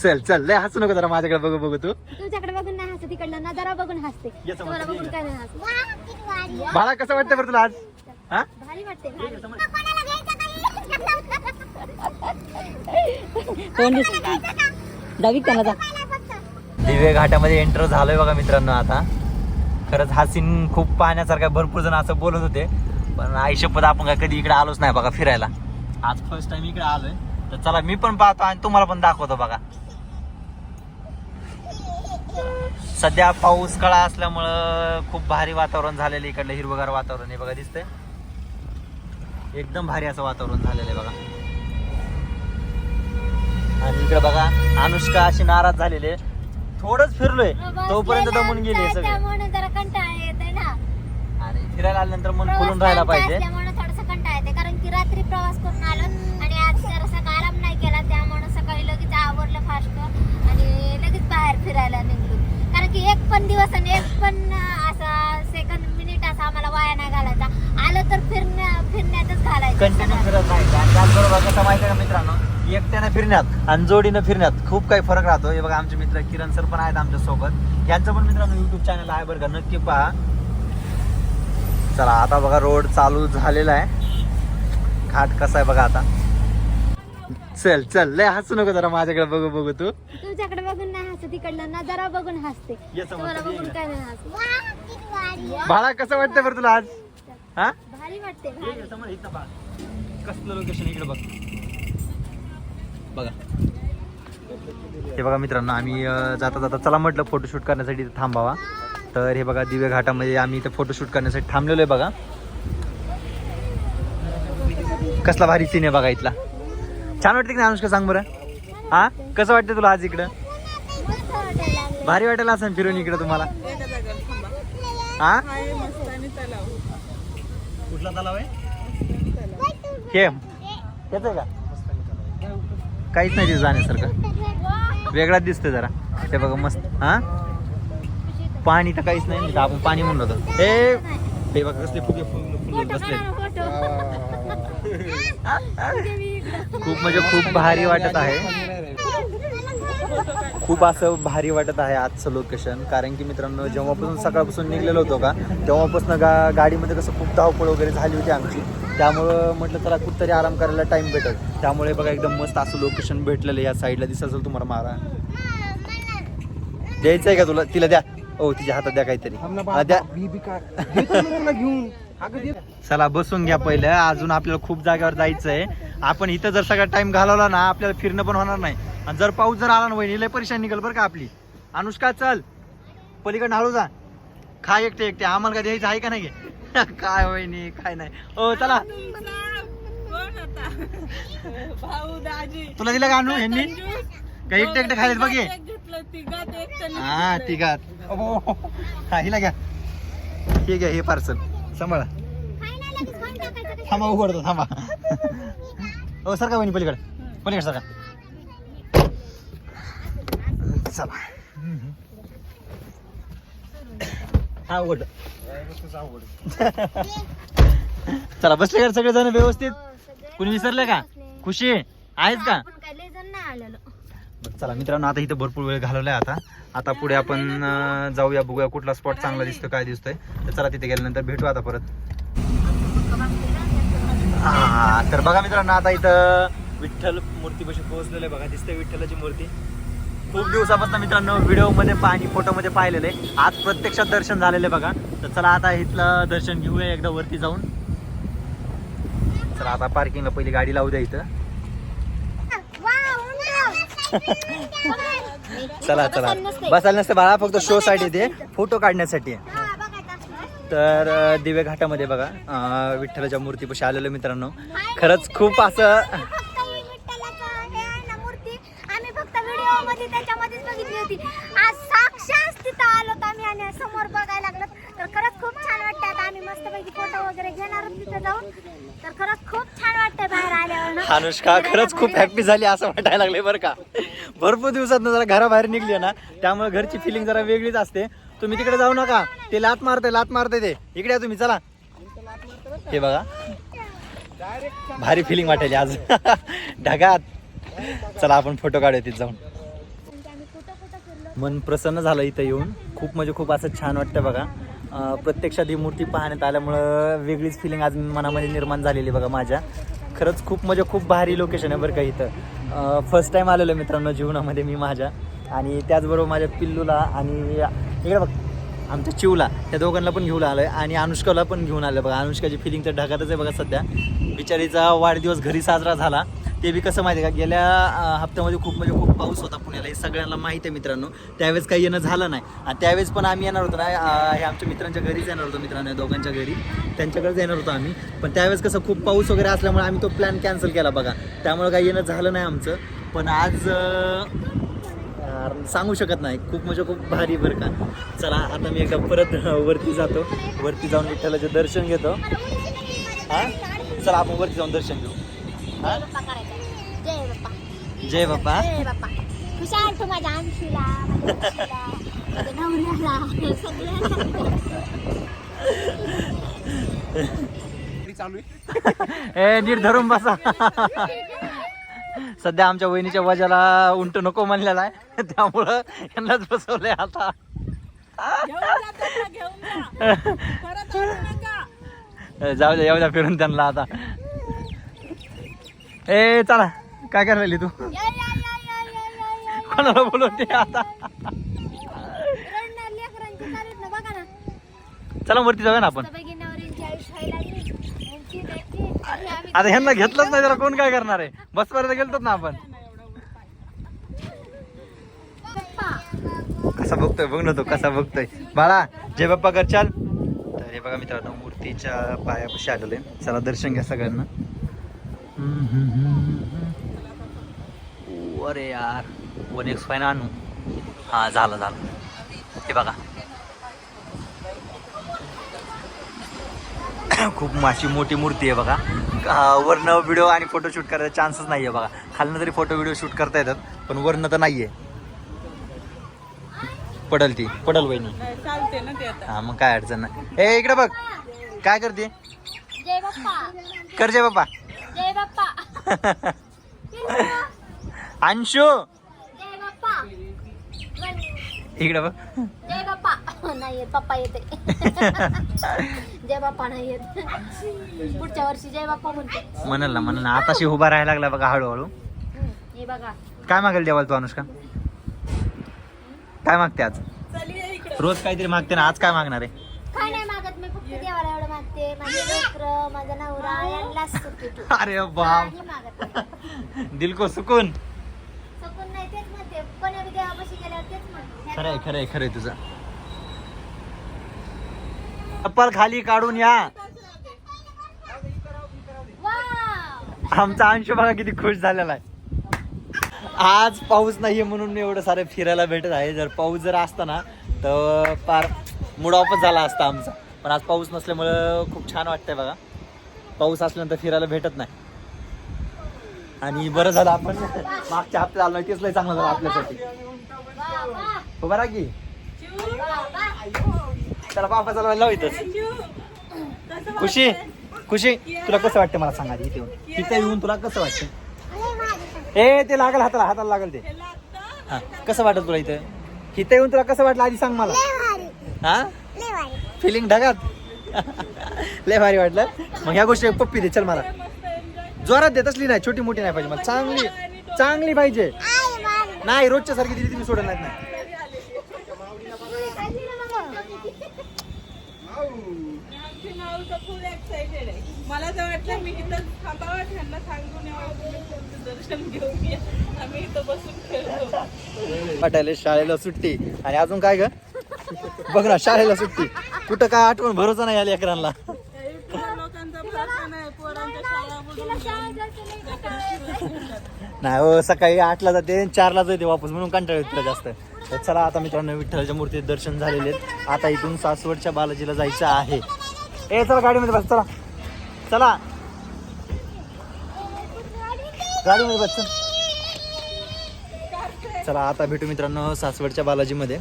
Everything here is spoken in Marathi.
चल चल लय हसू नको जरा माझ्याकडे बघू बघू तू तुझ्याकडे बघून नाही हसत, तिकडनं नजारा बघून हसते. ये समोर, तुम्हाला बघून ये. काय नाही हसत. बाळा कसं वाटतं बरं तुला आज हा भारी वाटते, भारी. कोण दहावीत त्यांना जा. दिवे घाटामध्ये एंटर झालोय बघा मित्रांनो. आता खरंच हा सीन खूप पाहण्यासारखा, भरपूर जण असं बोलत होते, पण आयुष्यपद आपण काय कधी इकडे आलोच नाही बघा फिरायला. आज फर्स्ट टाइम इकडे आलोय, तर चला मी पण पाहतो आणि तुम्हाला पण दाखवतो बघा. सध्या पाऊस काळा असल्यामुळं खूप भारी वातावरण झालेलं, इकडलं हिरवगार वातावरण आहे बघा, दिसतंय एकदम भारी असं वातावरण झालेलं आहे बघा. आणि इकडे बघा अनुष्का अशी नाराज झालेली, थोडंच फिरलोय तोपर्यंत दमून गेली सगळे. त्यामुळे जरा कंटाळा येते ना, आणि फिरायला आल्यानंतर मन खुलून राहायला पाहिजे. त्यामुळे थोडंसं कंटाळा येते, कारण की रात्री प्रवास करून आलो आणि आज जरासा आराम नाही केला, त्यामुळे सकाळी लगेच आवरलं फास्ट आणि लगेच बाहेर फिरायला निघलो. कारण की एक पण दिवस आणि एक पण असा सेकंड मिनिट असा आम्हाला वाया नाही घालायचा. आलं तर फिरण्यातच घालायचं. कंटिन्यू फिरत राहायचं. आणि त्याचबरोबर कसं माहिती आहे का मित्रांनो, एकट्यानं फिरण्यात आणि जोडीनं फिरण्यात खूप काही फरक राहतो. हे बघा आमचे मित्र किरण सर पण आहेत आमच्या सोबत, यांचं पण मित्रांनो युट्यूब चॅनल आहे बरं का, नक्की पहा. चला आता बघा रोड चालू झालेला आहे. घाट कसा आहे बघा आता. चल चल लय हसू नको जरा माझ्याकडे बघू बघू तू तुझ्याकडे बघून नाही हसत, तिकडनं नजारा बघून हसते. ये समोर, तुम्हाला ये बघून इकडे. काय नाही हसत. बाळा कसं वाटतं बरं तुला आज हा भारी वाटते, भारी. कसलं लोकेशन इकडे बघ बघा. हे बघा मित्रांनो, आम्ही जाता जाता चला म्हटलं फोटोशूट करण्यासाठी इथं थांबावा. तर हे बघा दिवे घाटामध्ये आम्ही इथं फोटोशूट करण्यासाठी थांबलेलो आहे बघा. कसला भारी सीन आहे बघा इथला. छान वाटते की नाही अनुष्का, सांग बरं हा कसं वाटतं तुला आज इकडं? मस्त वाटायला लागलं. भारी वाटेल असं फिरून इकडं तुम्हाला हा? कुठला तलाव आहे हे त्याच आहे का? काहीच नाही तिथे जाण्यासारखं, वेगळाच दिसतोय जरा. ते बघा मस्त हा, पाणी तर काहीच नाही तिथं. आपण पाणी म्हणलो होतो. हे बघा कसले फुगे फुले बसले. खूप म्हणजे खूप भारी वाटत आहे, खूप असं भारी वाटत आहे आजचं लोकेशन. कारण की मित्रांनो जेव्हापासून सकाळपासून निघलेलो होतो का, तेव्हापासून गाडीमध्ये कसं खूप धावपळ वगैरे झाली होती आमची, त्यामुळं म्हटलं चला कुठतरी आराम करायला टाइम भेटेल. त्यामुळे बघा एकदम मस्त असं लोकेशन भेटलेलं या साईडला दिसत असेल तुम्हाला. मारा द्यायचं आहे का तुला? तिला द्या. ओ तिच्या हातात द्या काहीतरी द्या. चला बसून घ्या पहिलं, अजून आपल्याला खूप जागेवर जायचं आहे. आपण इथं जर सगळा टाइम घालवला ना आपल्याला फिरणं पण होणार नाही. आणि जर पाऊस जर आला ना वहिनी लय परेशान निघेल बरं का आपली. अनुष्का चल पलीकडे हळू जा, खा एकटे एकटे, आम्हाला काय द्यायचं आहे का नाही? काय वहिनी काय नाही. ओ चला तुला दिलं का आणू यांनी काय एकटे एकटे खायला बघ ये. हा तिघात हा हिला घ्या, ठीक आहे हे पार्सल सांभाळा. थांबा उघडतो थांबा. हो सर का वहिनी पलीकडे पलीकडे सर का. चला हा उघड. चला बसले का सगळे जण व्यवस्थित? कुणी विसरले का? खुशी आहेस का? चला मित्रांनो आता इथं भरपूर वेळ घालवलाय. आता पुढे आपण जाऊया, बघूया कुठला स्पॉट चांगला दिसतो काय दिसतोय. तर चला तिथे गेल्यानंतर भेटू आता परत. तर बघा मित्रांनो आता इथं विठ्ठल मूर्तीपाशी पोहोचलेलं आहे बघा, दिसते विठ्ठलाची मूर्ती. खूप दिवसापासून मित्रांनो व्हिडिओ मध्ये आणि फोटो मध्ये पाहिलेलं आहे, आज प्रत्यक्षात दर्शन झालेलं आहे बघा. तर चला आता इथलं दर्शन घेऊया एकदा वरती जाऊन. चला आता पार्किंगला पहिली गाडी लावू द्या इथं. चला चला बसायला नसते बाळा, फक्त शो साठी ते फोटो काढण्यासाठी. तर दिवे घाटामध्ये बघा विठ्ठलाच्या मूर्तीपाशी आलेलो मित्रांनो. खरंच खूप असं त्याच्यामध्येच बघितली होती, आज साक्षात तिथं आलो आम्ही आणि समोर बघायला लागलो. तर खरंच खूप छान वाटतं. आता आम्ही मस्तपैकी फोटो वगैरे घेणार तिथे जाऊन. तर खरंच खूप छान वाटतंय बाहेर आल्यावर. अनुष्का खरंच खूप हॅप्पी झाली असं वाटायला लागले बरं का. भरपूर दिवसात जरा घराबाहेर निघली ना, त्यामुळे घरची फिलिंग जरा वेगळीच असते. तुम्ही तिकडे जाऊ नका, ते लात मारते ते. इकडे या तुम्ही चला. हे बघा भारी फिलिंग वाटायली आज ढगात. चला आपण फोटो काढूया तिथे जाऊन. मन प्रसन्न झालं इथं येऊन. खूप म्हणजे खूप असं छान वाटतं बघा. प्रत्यक्षात ही मूर्ती पाहण्यात आल्यामुळं वेगळीच फिलिंग आज मनामध्ये निर्माण झालेली बघा माझ्या. खरंच खूप म्हणजे खूप भारी लोकेशन आहे बरं का इथं. फर्स्ट टाईम आलेलो मित्रांनो जीवनामध्ये मी माझ्या, आणि त्याचबरोबर माझ्या पिल्लूला आणि इकडे बघ आमच्या चिवला, त्या दोघांना पण घेऊन आलं आहे आणि अनुष्काला पण घेऊन आलं बघा. अनुष्काची फिलिंग तर ढगातच आहे बघा सध्या. बिचारीचा वाढदिवस घरी साजरा झाला, ते बी कसं माहिती आहे का, गेल्या हप्त्यामध्ये खूप म्हणजे खूप पाऊस होता पुण्याला, हे सगळ्यांना माहिती आहे मित्रांनो. त्यावेळेस काही येणं झालं नाही, आणि त्यावेळेस पण आम्ही येणार होतो ना, हे आमच्या मित्रांच्या घरीच येणार होतो मित्रांनो, या दोघांच्या घरी, त्यांच्याकडेच येणार होतो आम्ही. पण त्यावेळेस कसं खूप पाऊस वगैरे असल्यामुळे आम्ही तो प्लॅन कॅन्सल केला बघा, त्यामुळे काही येणं झालं नाही आमचं. पण आज सांगू शकत नाही, खूप म्हणजे खूप भारी बरं का. चला आता मी एकदा परत वरती जातो, वरती जाऊन विठ्ठलाचे दर्शन घेतो. हां चला आपण वरती जाऊन दर्शन घेऊ. हां जय बाप्पा. जय बाप्पा. खुशाल तू माझ्या अंशीला, माझ्या नवऱ्याला, सगळ्यांना. ए नीट धरून बसा. सध्या आमच्या वहिनीच्या वजाला उंट नको म्हणलेला आहे, त्यामुळं यांनाच बसवलंय आता. जाऊ द्या, येऊ द्या फिरून त्यांना आता. ए चला, काय करायली तू? कोणाला बोलवते आता? चला वरती जाऊया ना आपण. आता ह्यांना घेतलंच नाही, जरा कोण काय करणार आहे? बसपर्यंत गेलतो ना आपण. कसा बघतोय बघ ना तो, कसा बघतोय. बाळा जय बाप्पा कर चाल. तर हे बघा मित्रांनो, मूर्तीच्या पायापाशी आलेले. चला दर्शन घ्या सगळ्यांना. अरे यार 1x5 आणू. हा झालं. हे बघा खूप माशी मोठी मूर्ती आहे बघा. वरनं व्हिडिओ आणि फोटो शूट करायचा चान्सच नाही आहे बघा. खालनं तरी फोटो व्हिडिओ शूट करता येतात, पण वरनं तर नाही आहे. पडल वहिनी. हा मग काय अडचण नाही. ए इकडे बघ, काय करते? जय बाप्पा. कर जय बाप्पा. जय बाप्पा. अंशू जय बाप्पा. इकडे बघ. जय बाप्पा. नाही येत पप्पा येते. जय बाप्पा नाही येत. पुढच्या वर्षी जय बाप्पा म्हणते. म्हणाल ना आताशी उभा राहायला लागला बघा हळूहळू. हे बघा काय मागेल देवाल तू अनुष्का? काय मागते आज? रोज काहीतरी मागते ना, आज काय मागणार आहे? काय नाही मागत मी, फक्त देवाला एवढं मागते. माझे लेकरं, माझा नवरा यांनाच सुखी ठेव. अरे बाप, काही मागत नाही. दिल को सुकून. सकून नाही तेच म्हणते, पण अगदी देवापाशी गेल्यावर तेच म्हणते. खरंय तुझं. चप्पल खाली काढून या. वाव. आमचा अंशू बघा किती खुश झालेला आहे. आज पाऊस नाहीये म्हणून एवढं सारं फिरायला भेटत आहे. जर पाऊस जर असता ना तर फार मूड ऑफच झाला असता आमचा. पण आज पाऊस नसल्यामुळं खूप छान वाटतंय बघा. पाऊस असल्यानंतर फिरायला भेटत नाही, आणि बरं झालं आपण मागच्या हप्त्यात आलो, तेच लय चांगलं झालं आपल्यासाठी. उभा राहा की. त्याला बापा चालवायला लाव इथंच. खुशी तुला कसं वाटतं मला सांगा. इथे येऊन तुला कसं वाटतं? ए ते लागल हाताला लागल ते. हा कसं वाटत तुला इथं येऊन तुला कसं वाटलं आधी सांग मला. हा फिलिंग ढगात. लय भारी वाटलं. मग ह्या गोष्टी पप्पी दे चल मला. जोरात दे, तसली नाही, छोटी मोठी नाही पाहिजे मला, चांगली पाहिजे. नाही रोजच्या सारखी दिली तुम्ही सोडत नाही. मला तर वाटलं मी इथं थांबावं, त्यांना सांगून यावं, दर्शन घेऊन या, आम्ही इथं बसून खेळतो. वाटायला शाळेला सुट्टी, आणि अजून काय ग बघ ना, शाळेला सुट्टी. कुठं काय आठवण भरोसा नाही आली लेकरांना. लोकांचा भरोसा नाही, पोरांच्या शाळा नाही हो, सकाळी 8ला जाते 4ला जाते वापस, म्हणून कंटाळ येतो जास्त. तर चला आता मित्रांनो, विठ्ठलाच्या मूर्तीचे दर्शन झालेले आहेत. आता इथून सासवडच्या बालाजीला जायचं आहे. ए चला गाडीमध्ये बस, चला गाडीमध्ये बस. चला आता भेटू मित्रांनो सासवडच्या बालाजीमध्ये.